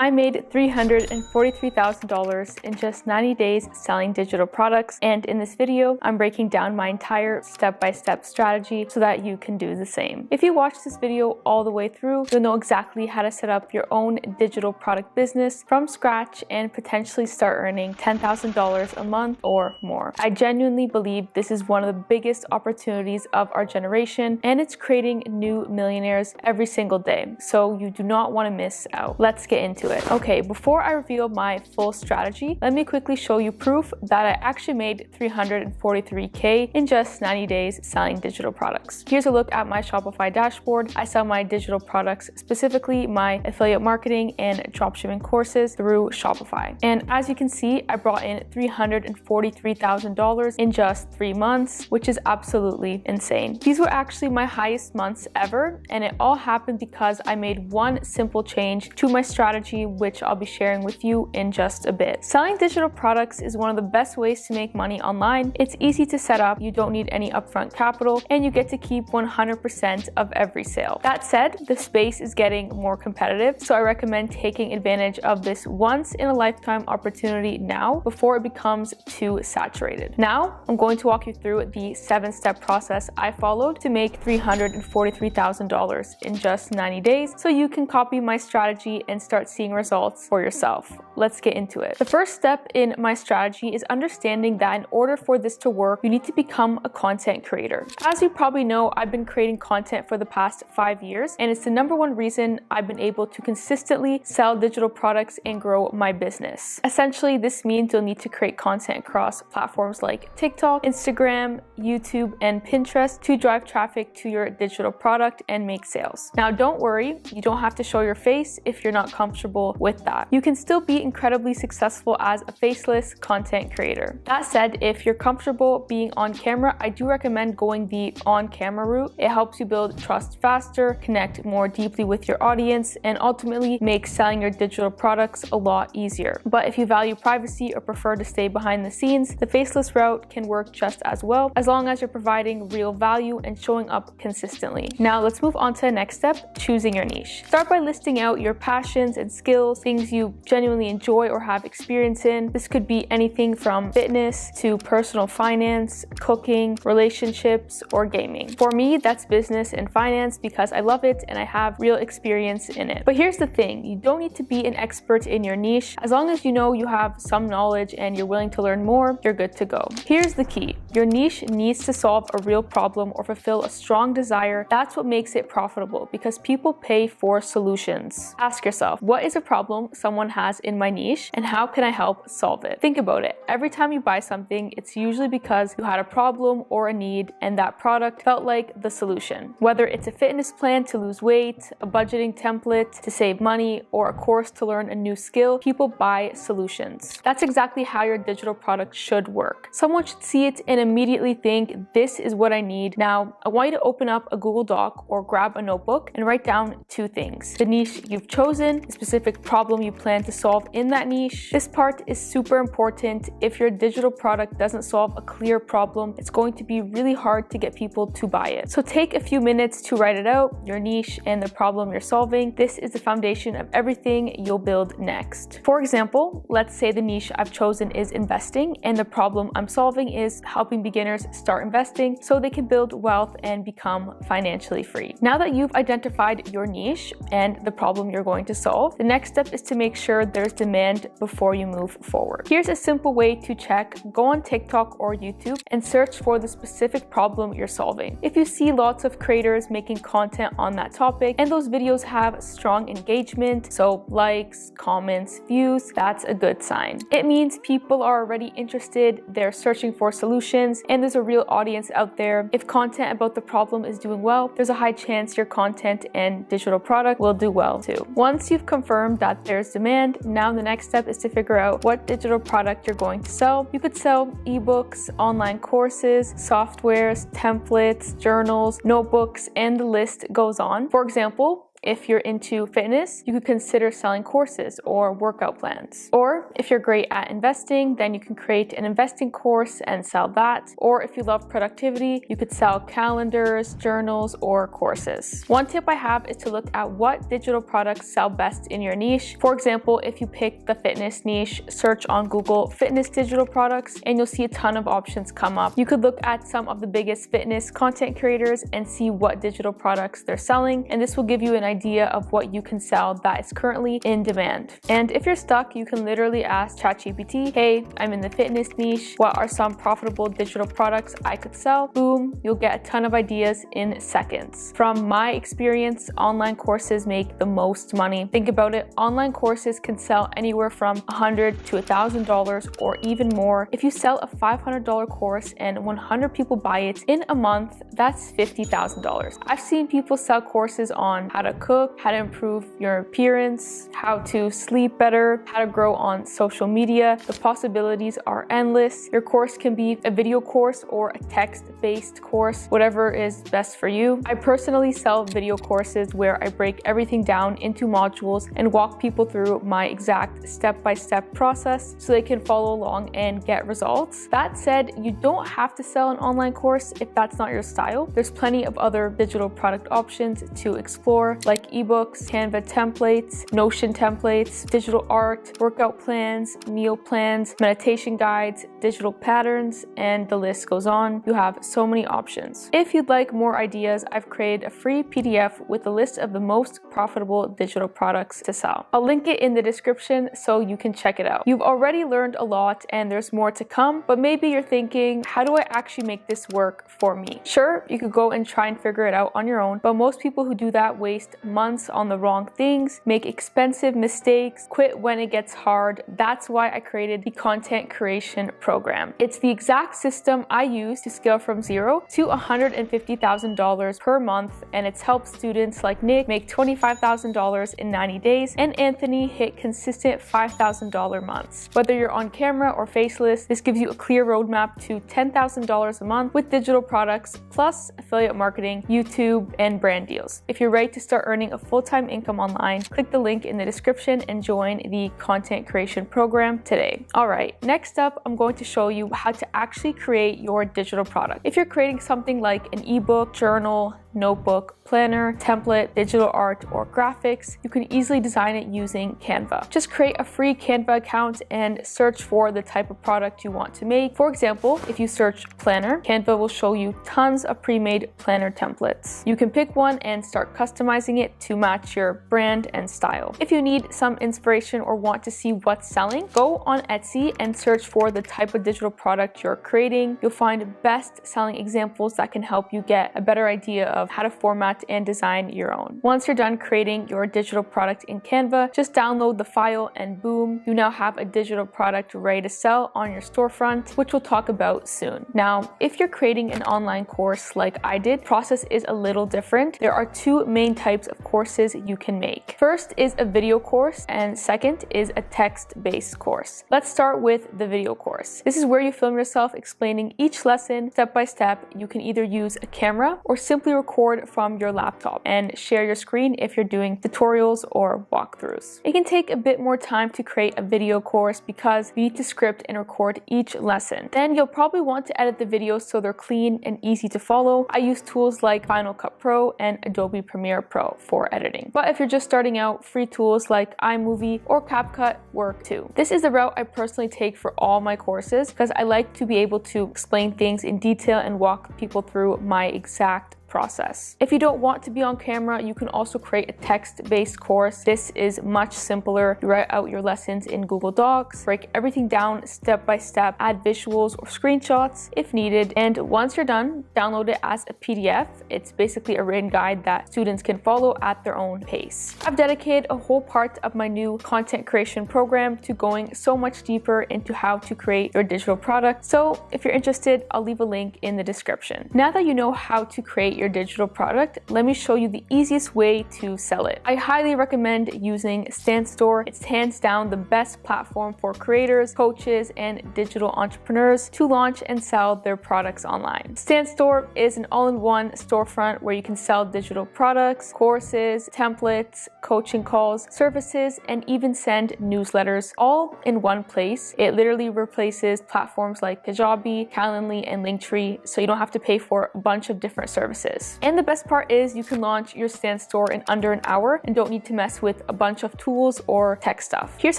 I made $343,000 in just 90 days selling digital products, and in this video, I'm breaking down my entire step-by-step strategy so that you can do the same. If you watch this video all the way through, you'll know exactly how to set up your own digital product business from scratch and potentially start earning $10,000 a month or more. I genuinely believe this is one of the biggest opportunities of our generation, and it's creating new millionaires every single day, so you do not want to miss out. Let's get into it. Okay, before I reveal my full strategy, let me quickly show you proof that I actually made $343K in just 90 days selling digital products. Here's a look at my Shopify dashboard. I sell my digital products, specifically my affiliate marketing and dropshipping courses, through Shopify. And as you can see, I brought in $343,000 in just 3 months, which is absolutely insane. These were actually my highest months ever, and it all happened because I made one simple change to my strategy, which I'll be sharing with you in just a bit. Selling digital products is one of the best ways to make money online. It's easy to set up, you don't need any upfront capital, and you get to keep 100% of every sale. That said, the space is getting more competitive, so I recommend taking advantage of this once-in-a-lifetime opportunity now before it becomes too saturated. Now, I'm going to walk you through the 7-step process I followed to make $343,000 in just 90 days so you can copy my strategy and start seeing results for yourself. Let's get into it. The first step in my strategy is understanding that in order for this to work, you need to become a content creator. As you probably know, I've been creating content for the past 5 years, and it's the #1 reason I've been able to consistently sell digital products and grow my business. Essentially, this means you'll need to create content across platforms like TikTok, Instagram, YouTube, and Pinterest to drive traffic to your digital product and make sales. Now, don't worry, you don't have to show your face if you're not comfortable with that. You can still be incredibly successful as a faceless content creator. That said, if you're comfortable being on camera, I do recommend going the on-camera route. It helps you build trust faster, connect more deeply with your audience, and ultimately make selling your digital products a lot easier. But if you value privacy or prefer to stay behind the scenes, the faceless route can work just as well, as long as you're providing real value and showing up consistently. Now let's move on to the next step, choosing your niche. Start by listing out your passions and skills, things you genuinely enjoy or have experience in. This could be anything from fitness to personal finance, cooking, relationships, or gaming. For me, that's business and finance because I love it and I have real experience in it. But here's the thing, you don't need to be an expert in your niche. As long as you know you have some knowledge and you're willing to learn more, you're good to go. Here's the key. Your niche needs to solve a real problem or fulfill a strong desire. That's what makes it profitable, because people pay for solutions. Ask yourself, what is a problem someone has in my niche and how can I help solve it? Think about it. Every time you buy something, it's usually because you had a problem or a need and that product felt like the solution. Whether it's a fitness plan to lose weight, a budgeting template to save money, or a course to learn a new skill, people buy solutions. That's exactly how your digital product should work. Someone should see it and immediately think, this is what I need. Now, I want you to open up a Google Doc or grab a notebook and write down 2 things: the niche you've chosen, the specific problem you plan to solve in that niche. This part is super important. If your digital product doesn't solve a clear problem, it's going to be really hard to get people to buy it. So take a few minutes to write it out, your niche and the problem you're solving. This is the foundation of everything you'll build next. For example, let's say the niche I've chosen is investing and the problem I'm solving is helping beginners start investing so they can build wealth and become financially free. Now that you've identified your niche and the problem you're going to solve, the next step is to make sure there's demand before you move forward. Here's a simple way to check. Go on TikTok or YouTube and search for the specific problem you're solving. If you see lots of creators making content on that topic and those videos have strong engagement, so likes, comments, views, that's a good sign. It means people are already interested, they're searching for solutions, and there's a real audience out there. If content about the problem is doing well, there's a high chance your content and digital product will do well too. Once you've confirmed that there's demand, now the next step is to figure out what digital product you're going to sell. You could sell ebooks, online courses, softwares, templates, journals, notebooks, and the list goes on. For example, if you're into fitness, you could consider selling courses or workout plans. Or if you're great at investing, then you can create an investing course and sell that. Or if you love productivity, you could sell calendars, journals, or courses. One tip I have is to look at what digital products sell best in your niche. For example, if you pick the fitness niche, search on Google fitness digital products and you'll see a ton of options come up. You could look at some of the biggest fitness content creators and see what digital products they're selling, and this will give you an idea of what you can sell that is currently in demand. And if you're stuck, you can literally ask ChatGPT, hey, I'm in the fitness niche, what are some profitable digital products I could sell? Boom, you'll get a ton of ideas in seconds. From my experience, online courses make the most money. Think about it, online courses can sell anywhere from $100 to $1,000 or even more. If you sell a $500 course and 100 people buy it in a month, that's $50,000. I've seen people sell courses on how to cook, how to improve your appearance, how to sleep better, how to grow on social media. The possibilities are endless. Your course can be a video course or a text-based course, whatever is best for you. I personally sell video courses where I break everything down into modules and walk people through my exact step-by-step process so they can follow along and get results. That said, you don't have to sell an online course if that's not your style. There's plenty of other digital product options to explore, like ebooks, Canva templates, Notion templates, digital art, workout plans, meal plans, meditation guides, digital patterns, and the list goes on. You have so many options. If you'd like more ideas, I've created a free PDF with a list of the most profitable digital products to sell. I'll link it in the description so you can check it out. You've already learned a lot and there's more to come, but maybe you're thinking, how do I actually make this work for me? Sure, you could go and try and figure it out on your own, but most people who do that waste months on the wrong things, make expensive mistakes, quit when it gets hard. That's why I created the content creation program. It's the exact system I use to scale from $0 to $150,000 per month, and it's helped students like Nick make $25,000 in 90 days and Anthony hit consistent $5,000 months. Whether you're on camera or faceless, this gives you a clear roadmap to $10,000 a month with digital products, plus affiliate marketing, YouTube, and brand deals. If you're ready to start earning a full-time income online, click the link in the description and join the content creation program today. All right, next up, I'm going to show you how to actually create your digital product. If you're creating something like an ebook, journal, notebook, planner, template, digital art, or graphics, you can easily design it using Canva. Just create a free Canva account and search for the type of product you want to make. For example, if you search planner, Canva will show you tons of pre-made planner templates. You can pick one and start customizing it to match your brand and style. If you need some inspiration or want to see what's selling, go on Etsy and search for the type of digital product you're creating. You'll find best-selling examples that can help you get a better idea of how to format and design your own. Once you're done creating your digital product in Canva, just download the file and boom, you now have a digital product ready to sell on your storefront, which we'll talk about soon. Now, if you're creating an online course like I did, process is a little different. There are two main types of courses you can make. First is a video course and second is a text-based course. Let's start with the video course. This is where you film yourself explaining each lesson step by step. You can either use a camera or simply record from your laptop and share your screen if you're doing tutorials or walkthroughs. It can take a bit more time to create a video course because you need to script and record each lesson. Then you'll probably want to edit the videos so they're clean and easy to follow. I use tools like Final Cut Pro and Adobe Premiere Pro for editing. But if you're just starting out, free tools like iMovie or CapCut work too. This is the route I personally take for all my courses because I like to be able to explain things in detail and walk people through my exact process. If you don't want to be on camera, you can also create a text-based course. This is much simpler. You write out your lessons in Google Docs, break everything down step by step, add visuals or screenshots if needed, and once you're done, download it as a PDF. It's basically a written guide that students can follow at their own pace. I've dedicated a whole part of my new content creation program to going so much deeper into how to create your digital product. So if you're interested, I'll leave a link in the description. Now that you know how to create your digital product, let me show you the easiest way to sell it. I highly recommend using StanStore. It's hands down the best platform for creators, coaches, and digital entrepreneurs to launch and sell their products online. StanStore is an all-in-one storefront where you can sell digital products, courses, templates, coaching calls, services, and even send newsletters all in one place. It literally replaces platforms like Kajabi, Calendly, and Linktree, so you don't have to pay for a bunch of different services. And the best part is you can launch your StanStore in under an hour and don't need to mess with a bunch of tools or tech stuff. Here's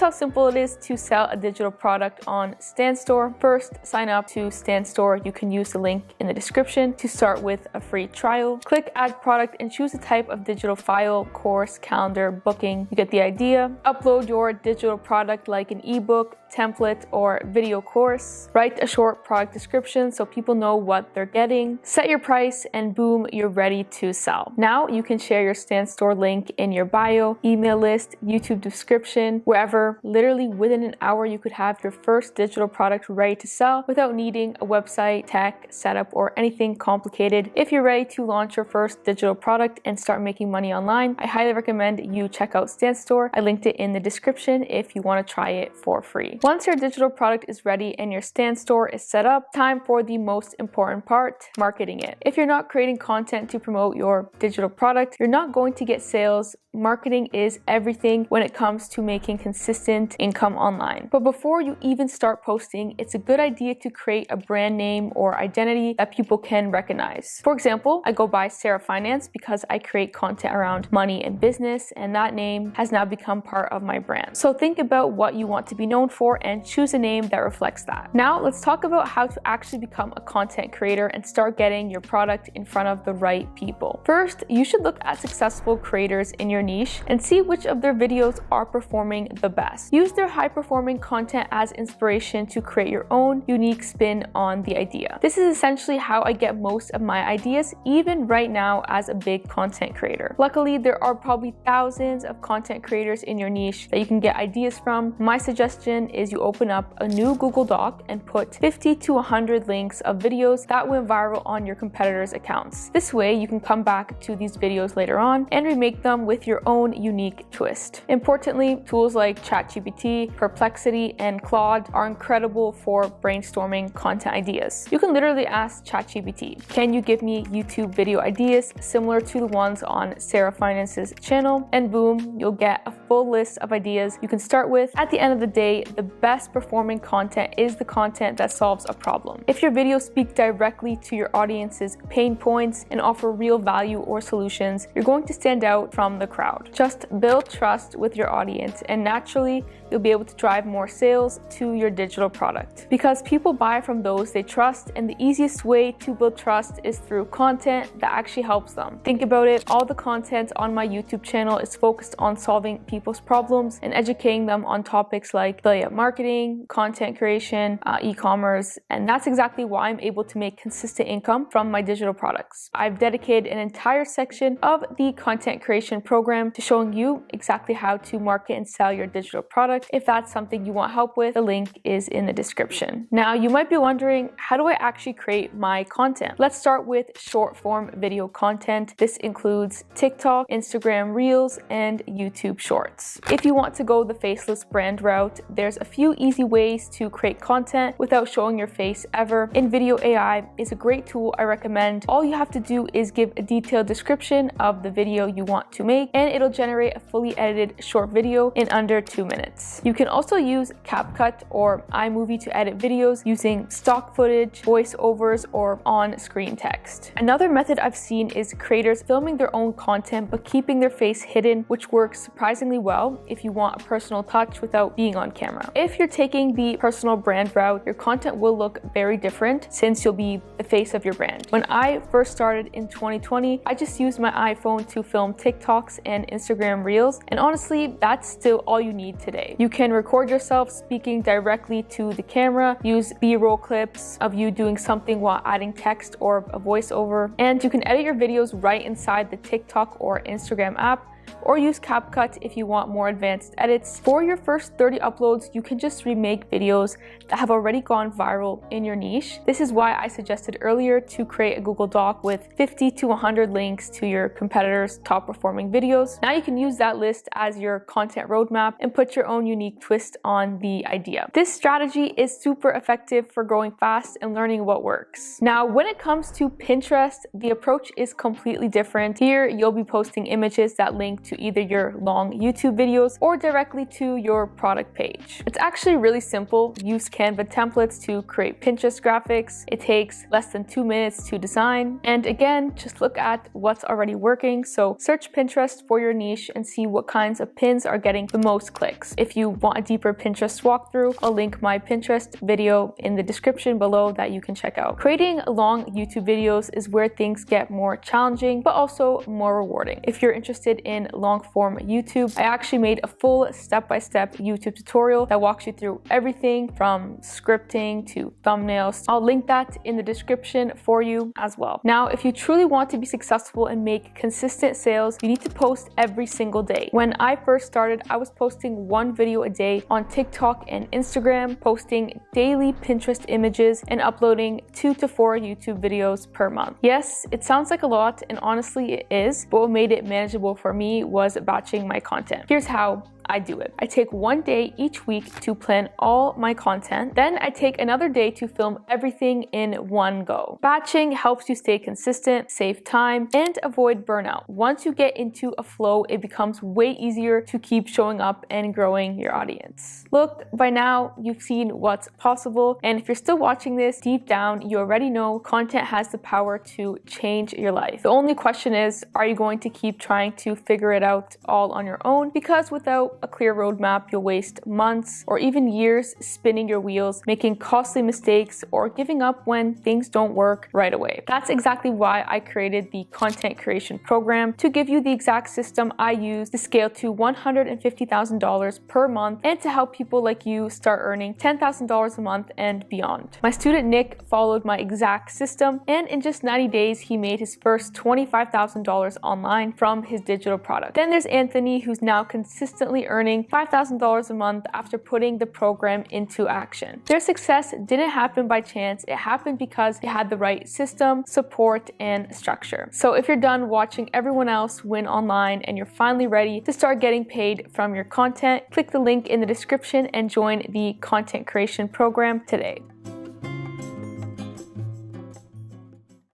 how simple it is to sell a digital product on StanStore. First, sign up to StanStore. You can use the link in the description to start with a free trial. Click add product and choose the type of digital file, course, calendar, booking. You get the idea. Upload your digital product like an ebook, template, or video course. Write a short product description so people know what they're getting. Set your price and boom, you're ready to sell. Now you can share your StanStore link in your bio, email list, YouTube description, wherever. Literally within an hour you could have your first digital product ready to sell without needing a website, tech, setup, or anything complicated. If you're ready to launch your first digital product and start making money online, I highly recommend you check out StanStore. I linked it in the description if you want to try it for free. Once your digital product is ready and your StanStore is set up, time for the most important part, marketing it. If you're not creating content to promote your digital product, you're not going to get sales. Marketing is everything when it comes to making consistent income online. But before you even start posting, it's a good idea to create a brand name or identity that people can recognize. For example, I go by Sarah Finance because I create content around money and business, and that name has now become part of my brand. So think about what you want to be known for and choose a name that reflects that. Now let's talk about how to actually become a content creator and start getting your product in front of the right people. First, you should look at successful creators in your niche and see which of their videos are performing the best. Use their high-performing content as inspiration to create your own unique spin on the idea. This is essentially how I get most of my ideas, even right now as a big content creator. Luckily, there are probably thousands of content creators in your niche that you can get ideas from. My suggestion is you open up a new Google Doc and put 50 to 100 links of videos that went viral on your competitors' accounts. This way, you can come back to these videos later on and remake them with your own unique twist. Importantly, tools like ChatGPT, Perplexity, and Claude are incredible for brainstorming content ideas. You can literally ask ChatGPT, can you give me YouTube video ideas similar to the ones on Sarah Finance's channel? And boom, you'll get a full list of ideas you can start with. At the end of the day, the best performing content is the content that solves a problem. If your videos speak directly to your audience's pain points and offer real value or solutions, you're going to stand out from the crowd. Just build trust with your audience and naturally you'll be able to drive more sales to your digital product. Because people buy from those they trust, and the easiest way to build trust is through content that actually helps them. Think about it, all the content on my YouTube channel is focused on solving people's problems and educating them on topics like affiliate marketing, content creation, e-commerce, and that's exactly why I'm able to make consistent income from my digital products. I've dedicated an entire section of the content creation program to showing you exactly how to market and sell your digital product. If that's something you want help with, the link is in the description. Now, you might be wondering, how do I actually create my content? Let's start with short form video content. This includes TikTok, Instagram Reels, and YouTube Shorts. If you want to go the faceless brand route, there's a few easy ways to create content without showing your face ever. InVideo AI is a great tool I recommend. All you have to do is give a detailed description of the video you want to make, and it'll generate a fully edited short video in under 2 minutes. You can also use CapCut or iMovie to edit videos using stock footage, voiceovers, or on-screen text. Another method I've seen is creators filming their own content but keeping their face hidden, which works surprisingly well if you want a personal touch without being on camera. If you're taking the personal brand route, your content will look very different since you'll be the face of your brand. When I first started in 2020, I just used my iPhone to film TikToks and Instagram Reels, and honestly, that's still all you need today. You can record yourself speaking directly to the camera, use B-roll clips of you doing something while adding text or a voiceover, and you can edit your videos right inside the TikTok or Instagram app or use CapCut if you want more advanced edits. For your first 30 uploads, you can just remake videos that have already gone viral in your niche. This is why I suggested earlier to create a Google Doc with 50 to 100 links to your competitors' top performing videos. Now you can use that list as your content roadmap and put your own unique twist on the idea. This strategy is super effective for growing fast and learning what works. Now, when it comes to Pinterest, the approach is completely different. Here, you'll be posting images that link to either your long YouTube videos or directly to your product page. It's actually really simple. Use Canva templates to create Pinterest graphics. It takes less than 2 minutes to design. And again, just look at what's already working. So search Pinterest for your niche and see what kinds of pins are getting the most clicks. If you want a deeper Pinterest walkthrough, I'll link my Pinterest video in the description below that you can check out. Creating long YouTube videos is where things get more challenging, but also more rewarding. If you're interested in long form YouTube, I actually made a full step-by-step YouTube tutorial that walks you through everything from scripting to thumbnails. I'll link that in the description for you as well. Now, if you truly want to be successful and make consistent sales, you need to post every single day. When I first started, I was posting 1 video a day on TikTok and Instagram, posting daily Pinterest images, and uploading 2 to 4 YouTube videos per month. Yes, it sounds like a lot, and honestly it is, but what made it manageable for me was batching my content. Here's how I do it. I take 1 day each week to plan all my content. Then I take another day to film everything in one go. Batching helps you stay consistent, save time, and avoid burnout. Once you get into a flow, it becomes way easier to keep showing up and growing your audience. Look, by now you've seen what's possible, and if you're still watching this, deep down you already know content has the power to change your life. The only question is, are you going to keep trying to figure it out all on your own? Because without a clear roadmap, you'll waste months or even years spinning your wheels, making costly mistakes, or giving up when things don't work right away. That's exactly why I created the content creation program, to give you the exact system I use to scale to $150,000 per month and to help people like you start earning $10,000 a month and beyond. My student Nick followed my exact system, and in just 90 days, he made his first $25,000 online from his digital product. Then there's Anthony, who's now consistently earning $5,000 a month after putting the program into action. Their success didn't happen by chance. It happened because they had the right system, support, and structure. So if you're done watching everyone else win online and you're finally ready to start getting paid from your content, click the link in the description and join the content creation program today.